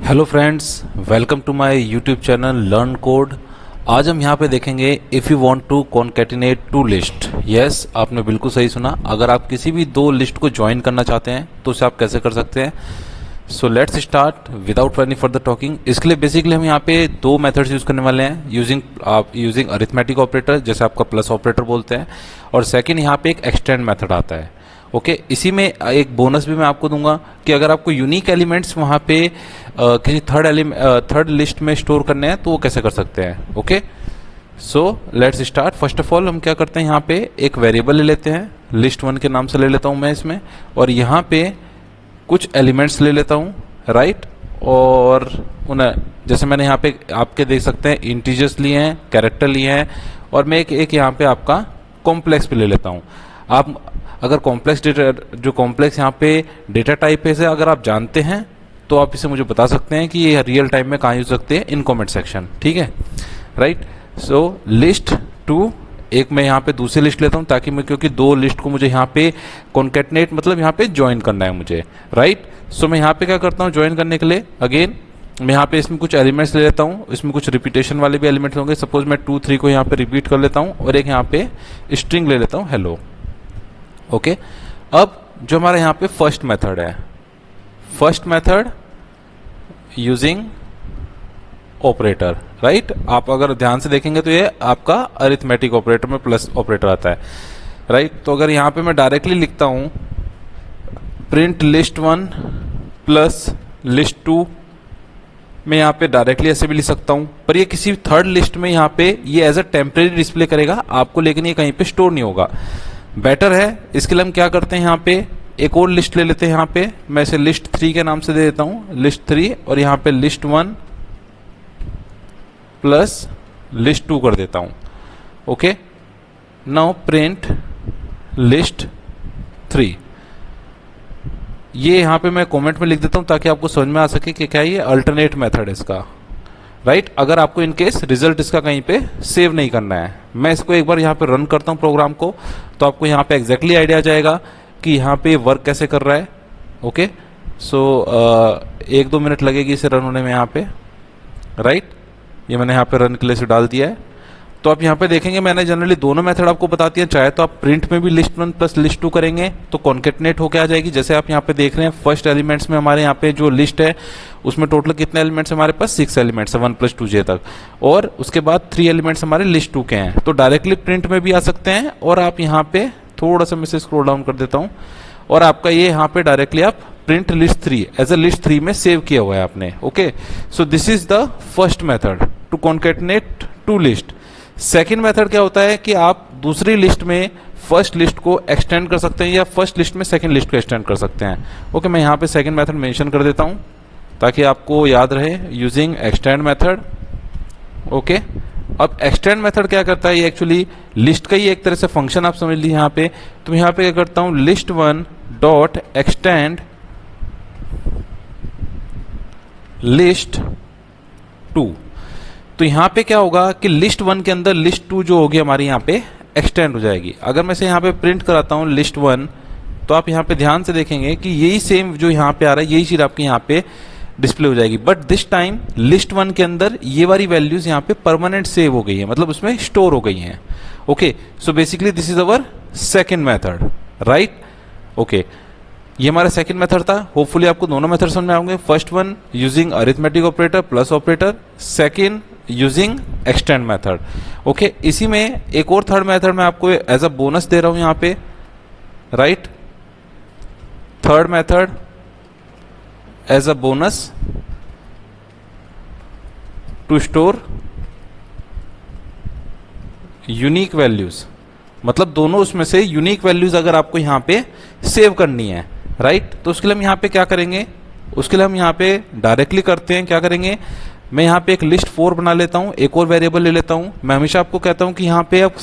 Hello friends, welcome to my YouTube channel learn code. आज हम यहाँ पे देखेंगे if you want to concatenate two list. Yes, आपने बिल्कुल सही सुना। अगर आप किसी भी दो लिस्ट को ज्वाइन करना चाहते हैं तो उसे आप कैसे कर सकते हैं। So let's start without any further talking. इसके लिए बेसिकली हम यहाँ पे दो मेथड्स यूज़ करने वाले हैं यूजिंग अरिथमेटिक ऑपरेटर, जैसे आपका प्लस ऑपरेटर बोलते हैं, और सेकेंड यहाँ पे एक एक्सटेंड मेथड आता है। ओके, इसी में एक बोनस भी मैं आपको दूंगा कि अगर आपको यूनिक एलिमेंट्स वहाँ पे किसी थर्ड लिस्ट में स्टोर करने हैं तो वो कैसे कर सकते हैं। Okay, so let's start. First of all हम क्या करते हैं, यहाँ पे एक वेरिएबल ले लेते हैं, लिस्ट 1 के नाम से ले लेता हूँ मैं इसमें, और यहाँ पे कुछ एलिमेंट्स ले लेता हूँ, राइट। और उन्हें जैसे मैंने यहाँ पे आपके देख सकते हैं इंटीजर्स लिए हैं, कैरेक्टर लिए हैं, और मैं एक यहाँ पे आपका कॉम्प्लेक्स भी ले लेता हूँ। आप अगर कॉम्प्लेक्स डेटा, जो कॉम्प्लेक्स यहाँ पे डेटा टाइप है, अगर आप जानते हैं तो आप इसे मुझे बता सकते हैं कि ये रियल टाइम में कहाँ यूज सकते हैं, इन कमेंट सेक्शन, ठीक है, राइट। सो लिस्ट 2, एक मैं यहाँ पे दूसरी लिस्ट लेता हूँ ताकि मैं, क्योंकि दो लिस्ट को मुझे यहाँ पे कॉन्केटनेट मतलब यहाँ पे ज्वाइन करना है मुझे, राइट। सो मैं यहाँ पे क्या करता हूँ, ज्वाइन करने के लिए अगेन मैं यहाँ पे इसमें कुछ एलिमेंट्स ले लेता हूँ। इसमें कुछ रिपीटेशन वाले भी एलिमेंट्स होंगे। सपोज मैं 2 3 को यहाँ पे रिपीट कर लेता हूँ और एक यहाँ पे स्ट्रिंग ले लेता हूँ हेलो। ओके, अब जो हमारा यहाँ पे फर्स्ट मेथड है, first method using operator, right. आप अगर ध्यान से देखेंगे तो ये आपका अरिथमेटिक ऑपरेटर में प्लस ऑपरेटर आता है, राइट। तो अगर यहाँ पे मैं डायरेक्टली लिखता हूँ प्रिंट लिस्ट 1 प्लस लिस्ट 2, मैं यहाँ पे डायरेक्टली ऐसे भी लिख सकता हूँ, पर ये किसी थर्ड लिस्ट में यहाँ पे ये एज अ टेम्परेरी डिस्प्ले करेगा आपको, लेकिन ये कहीं पे स्टोर नहीं होगा। बेटर है, इसके लिए हम क्या करते हैं, यहाँ पे एक और लिस्ट ले लेते हैं। यहाँ पे मैं इसे लिस्ट 3 के नाम से दे देता हूँ, लिस्ट 3, और यहाँ पे लिस्ट 1 प्लस लिस्ट 2 कर देता हूँ। Okay, now print list 3। ये यहाँ पे मैं कमेंट में लिख देता हूँ ताकि आपको समझ में आ सके कि क्या ये अल्टरनेट मेथड है इसका, राइट। अगर आपको इन केस रिजल्ट इसका कहीं पे सेव नहीं करना है, मैं इसको एक बार यहाँ पे रन करता हूँ प्रोग्राम को, तो आपको यहाँ पे एग्जैक्टली आइडिया आ जाएगा कि यहाँ पे वर्क कैसे कर रहा है। ओके, सो 1-2 मिनट लगेगी इसे रन होने में यहाँ पे, राइट। ये मैंने यहाँ पे रन के लिए से डाल दिया है। तो आप यहाँ पे देखेंगे मैंने जनरली दोनों मेथड आपको बताती हैं। चाहे तो आप प्रिंट में भी लिस्ट 1 प्लस लिस्ट 2 करेंगे तो कॉन्केटनेट होके आ जाएगी। जैसे आप यहाँ पे देख रहे हैं फर्स्ट एलिमेंट्स में हमारे यहाँ पे जो लिस्ट है उसमें टोटल कितने एलिमेंट्स हमारे पास, 6 एलिमेंट्स है, 1 + 2 j तक, और उसके बाद 3 एलिमेंट्स हमारे लिस्ट 2 के हैं। तो डायरेक्टली प्रिंट में भी आ सकते हैं, और आप यहाँ पे थोड़ा सा मैं इसे स्क्रॉल डाउन कर देता हूँ, और आपका ये यहाँ पे डायरेक्टली आप print list 3 as a list 3 में सेव किया हुआ है आपने। Okay, so this is the first method to concatenate two list. Second method क्या होता है कि आप दूसरी लिस्ट में फर्स्ट लिस्ट को एक्सटेंड कर सकते हैं, या फर्स्ट लिस्ट में सेकंड लिस्ट को एक्सटेंड कर सकते हैं। ओके, मैं यहाँ पे सेकंड मेथड मेंशन कर देता हूँ ताकि आपको याद रहे, यूजिंग एक्सटेंड मेथड। ओके, अब एक्सटेंड मेथड क्या करता है, ये एक्चुअली लिस्ट का ही एक तरह से फंक्शन आप समझ लीजिए। यहाँ पे तो यहाँ पे क्या करता हूँ, लिस्ट 1 डॉट एक्सटेंड लिस्ट 2। तो यहाँ पे क्या होगा कि लिस्ट 1 के अंदर लिस्ट 2 जो होगी हमारी यहाँ पे एक्सटेंड हो जाएगी। अगर मैं इसे यहाँ पे प्रिंट कराता हूँ लिस्ट 1, तो आप यहाँ पे ध्यान से देखेंगे कि यही सेम जो यहाँ पे आ रहा है यही चीज आपके यहाँ पे डिस्प्ले हो जाएगी। बट दिस टाइम लिस्ट 1 के अंदर ये वाली वैल्यूज यहाँ पे परमानेंट सेव हो गई है, मतलब उसमें स्टोर हो गई हैं। Okay, so basically this is our second method, right. Okay, ये हमारा सेकंड मेथड था। होपफुली आपको दोनों मेथड समझ में आएंगे। First one using arithmetic operator plus operator, second using extend method. Okay, इसी में एक और थर्ड मेथड मैं आपको एज अ बोनस दे रहा हूं यहाँ पे, right. Third method as a bonus to store unique values, मतलब दोनों उसमें से यूनिक वैल्यूज अगर आपको यहाँ पे सेव करनी है, राइट। तो उसके लिए हम यहाँ पे क्या करेंगे, उसके लिए हम यहाँ पे डायरेक्टली करते हैं, क्या करेंगे, मैं यहाँ पे एक लिस्ट 4 बना लेता हूँ, एक और वेरिएबल ले लेता हूँ। मैं हमेशा आपको कहता हूँ कि यहाँ पे आप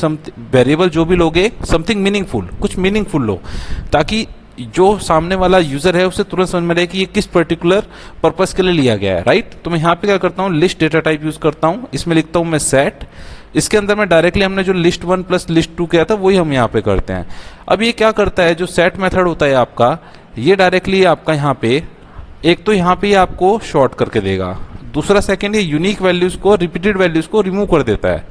वेरिएबल जो भी लोगे समथिंग मीनिंगफुल, कुछ मीनिंगफुल लो, ताकि जो सामने वाला यूजर है उसे तुरंत समझ में रहे कि ये किस पर्टिकुलर पर्पस के लिए लिया गया है, राइट। तो मैं यहाँ पे क्या करता हूँ, लिस्ट डेटा टाइप यूज करता हूँ, इसमें लिखता हूँ मैं सेट। इसके अंदर में डायरेक्टली हमने जो लिस्ट 1 प्लस लिस्ट 2 किया था वही हम यहाँ पे करते हैं। अब ये क्या करता है, जो सेट मेथड होता है आपका, ये डायरेक्टली आपका यहाँ पे एक तो यहाँ पे आपको शॉर्ट करके देगा, दूसरा सेकंड ये यूनिक वैल्यूज को, रिपीटेड वैल्यूज को रिमूव कर देता है।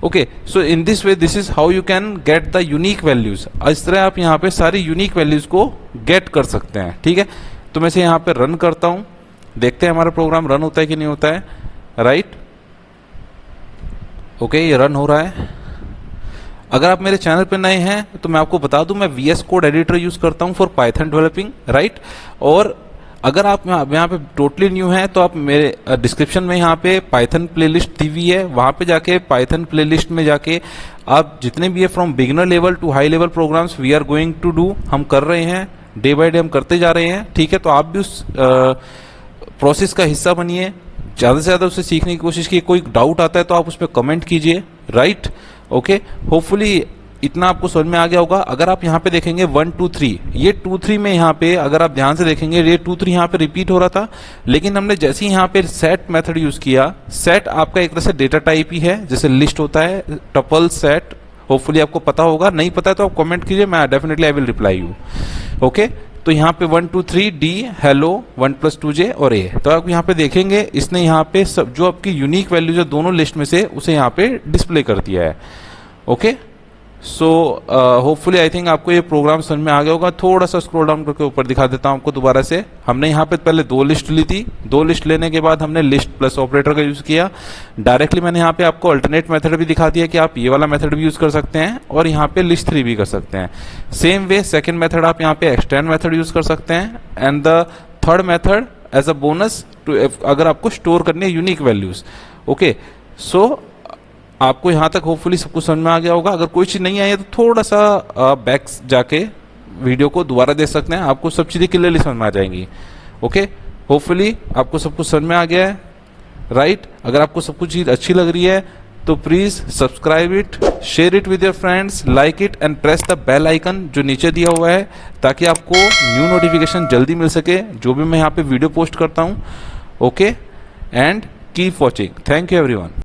Okay, so in this way this is how you can get the unique values. इस तरह आप यहाँ पे सारी यूनिक वैल्यूज को गेट कर सकते हैं। ठीक है, तो मैं इसे यहाँ पे रन करता हूँ, देखते हैं हमारा प्रोग्राम रन होता है कि नहीं होता है। राइट, ओके, ये रन हो रहा है। अगर आप मेरे चैनल पे नए हैं तो मैं आपको बता दूं, मैं VS कोड एडिटर यूज करता हूं फॉर पाइथन डेवलपिंग। राइट, और अगर आप यहाँ पे टोटली न्यू हैं तो आप मेरे डिस्क्रिप्शन में यहाँ पे पाइथन प्लेलिस्ट दी हुई है, वहाँ पे जाके पाइथन प्लेलिस्ट में जाके आप जितने भी है from beginner level to high level programs we are going to do, हम कर रहे हैं, डे बाय डे हम करते जा रहे हैं। ठीक है, तो आप भी उस प्रोसेस का हिस्सा बनिए, ज़्यादा से ज़्यादा उससे सीखने की कोशिश कीजिए। कोई डाउट आता है तो आप उस पर कमेंट कीजिए। राइट, ओके, होपफुली इतना आपको समझ में आ गया होगा। अगर आप यहाँ पे देखेंगे 1 2 3, ये 2 3 में यहाँ पे अगर आप ध्यान से देखेंगे ये 2 3 यहाँ पे रिपीट हो रहा था, लेकिन हमने जैसे ही यहाँ पे सेट मेथड यूज किया, सेट आपका एक तरह से डेटा टाइप ही है, जैसे लिस्ट होता है, टपल सेट, होपफुली आपको पता होगा। नहीं पता है तो आप कमेंट कीजिए, मैं definitely I will reply you. Okay, तो यहाँ पे 1 2 3 D, हेलो, 1 + 2J और A, तो आप यहाँ पे देखेंगे इसने यहाँ पे सब जो आपकी यूनिक वैल्यूज है दोनों लिस्ट में से उसे यहाँ पे डिस्प्ले कर दिया है। Okay, so hopefully I think आपको ये प्रोग्राम समझ में आ गया होगा। थोड़ा सा स्क्रॉल डाउन करके ऊपर दिखा देता हूँ आपको दोबारा से। हमने यहाँ पे पहले 2 लिस्ट ली थी, 2 लिस्ट लेने के बाद हमने लिस्ट प्लस ऑपरेटर का यूज़ किया। डायरेक्टली मैंने यहाँ पे आपको अल्टरनेट मेथड भी दिखा दिया कि आप ये वाला मेथड भी यूज़ कर सकते हैं और यहाँ पे लिस्ट 3 भी कर सकते हैं। सेम वे सेकेंड मेथड आप यहाँ पे एक्सटेंड मेथड यूज़ कर सकते हैं, and the third method as a bonus too, अगर आपको स्टोर करनी है यूनिक वैल्यूज। ओके, सो आपको यहाँ तक होपफुली सब कुछ समझ में आ गया होगा। अगर कोई चीज़ नहीं आई है तो थोड़ा सा बैक जाके वीडियो को दोबारा देख सकते हैं, आपको सब चीज़ें क्लियरली समझ में आ जाएंगी। ओके, होपफुली आपको सब कुछ समझ में आ गया है। राइट, अगर आपको सब कुछ चीज़ अच्छी लग रही है तो please subscribe it, share it with your friends, like it and press the bell icon जो नीचे दिया हुआ है, ताकि आपको न्यू नोटिफिकेशन जल्दी मिल सके जो भी मैं यहाँ पे वीडियो पोस्ट करता हूँ। Okay, and keep watching. Thank you everyone.